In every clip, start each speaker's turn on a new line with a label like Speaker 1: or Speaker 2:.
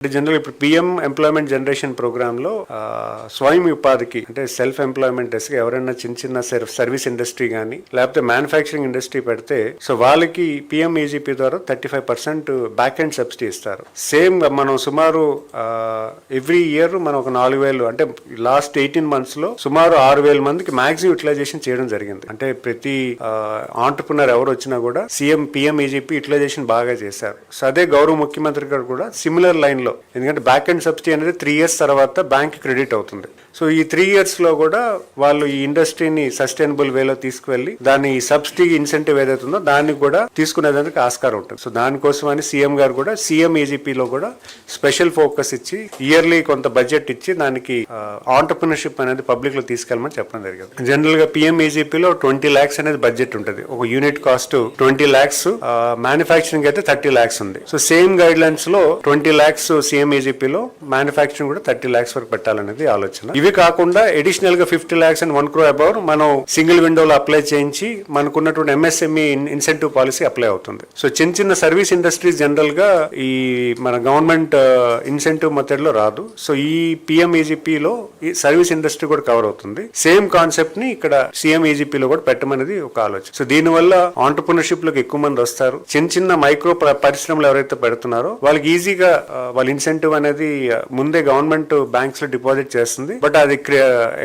Speaker 1: General ఇప్పుడు PM employment generation programme లో స్వయం ఉపాధికి అంటే సెల్ఫ్ ఎంప్లాయ్మెంట్ ఎవరైనా చిన్న చిన్న సర్వీస్ ఇండస్ట్రీ కానీ లేకపోతే మ్యానుఫ్యాక్చరింగ్ ఇండస్ట్రీ పెడితే సో వాళ్ళకి పిఎం ఈజీపీ ద్వారా 35% బ్యాక్ ఎండ్ సబ్సిడీ ఇస్తారు. సేమ్ మనం సుమారు ఎవ్రీ ఇయర్ మనం ఒక 4,000 అంటే లాస్ట్ 18 months లో సుమారు 6,000 మందికి మ్యాక్సిమం యూటిలైజేషన్ చేయడం జరిగింది. అంటే ప్రతి ఆంటర్ప్రినర్ ఎవరు వచ్చినా కూడా పిఎం ఈజీపీ యూటిలైజేషన్ బాగా చేశారు. సో అదే గౌరవ ముఖ్యమంత్రి గారు కూడా సిమిలర్ లైన్ లో, ఎందుకంటే బ్యాక్ ఎండ్ సబ్సిడీ అనేది 3 years తర్వాత బ్యాంక్ క్రెడిట్ అవుతుంది. సో ఈ 3 years లో కూడా వాళ్ళు ఈ ఇండస్ట్రీని సస్టైనబుల్ వేలో తీసుకువెళ్ళి దాని సబ్సిడీ ఇన్సెంటివ్ ఏదైతే ఉందో దాన్ని కూడా తీసుకునేదానికి ఆస్కారం ఉంటుంది. సో దానికోసం అని సీఎం గారు కూడా సిఎం ఈజీపీలో కూడా స్పెషల్ ఫోకస్ ఇచ్చి ఇయర్లీ కొంత బడ్జెట్ ఇచ్చి దానికి ఆంటర్ప్రినర్షిప్ అనేది పబ్లిక్ లో తీసుకెళ్ళమని చెప్పడం జరిగింది. జనరల్ గా పిఎం ఈజీపీలో 20 lakhs అనేది బడ్జెట్ ఉంటుంది. ఒక యూనిట్ కాస్ట్ 20 lakhs, మ్యానుఫ్యాక్చరింగ్ అయితే 30 lakhs ఉంది. సో సేమ్ గైడ్ లైన్స్ లో 20 lakhs సిఎం ఈజీపీలో, మ్యానుఫ్యాక్చరింగ్ కూడా 30 lakhs వరకు పెట్టాలనేది ఆలోచన. ఇవి కాకుండా అడిషనల్ గా 50 lakhs and 1 crore అబౌవ్ మనం సింగిల్ విండోలో అప్లై చేయించి మనకున్నటువంటి ఎంఎస్ఎంఈ ఇన్సెంటివ్ పాలసీ అప్లై అవుతుంది. సో చిన్న చిన్న సర్వీస్ ఇండస్ట్రీస్ జనరల్ గా ఈ మన గవర్నమెంట్ ఇన్సెంటివ్ మెథడ్ లో రాదు. సో ఈ పిఎం ఈజీపీలో ఈ సర్వీస్ ఇండస్ట్రీ కూడా కవర్ అవుతుంది. సేమ్ కాన్సెప్ట్ ని ఇక్కడ సిఎం ఈజీపీలో కూడా పెట్టమనేది ఒక ఆలోచన. సో దీనివల్ల ఆంటర్ప్రినర్షిప్ లోకి ఎక్కువ మంది వస్తారు. చిన్న చిన్న మైక్రో పరిశ్రమలు ఎవరైతే పెడుతున్నారో వాళ్ళకి ఈజీగా వాళ్ళ ఇన్సెంటివ్ అనేది ముందే గవర్నమెంట్ బ్యాంక్స్ లో డిపాజిట్ చేస్తుంది. బట్ అది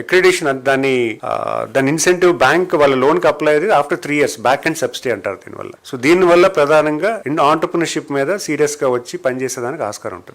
Speaker 1: అక్రిడిషన్ దాని ఇన్సెంటివ్ బ్యాంక్ వాళ్ళ లోన్ కి అప్లై అయ్యేది after 3 years back and subsidy అంటారు దీనివల్ల. సో దీనివల్ల ప్రధానంగా ఆంటర్ప్రినర్షిప్ మీద సీరియస్ గా వచ్చి పనిచేసేదానికి ఆస్కారం ఉంటుంది.